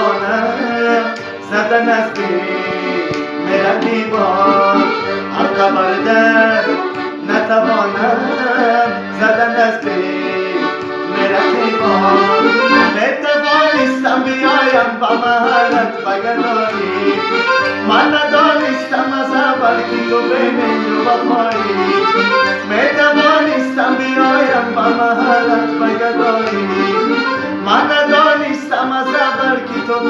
نتوانم زدن از بین میرم دیوار حلقه بردن نتوانم زدن از بین میرم دیوار نتوانستم بیایم با محلت بگذاری من ندانستم از اول که تو به من وفایی نتوانستم بیایم با محلت بگذاری من ندانستم از اول که تو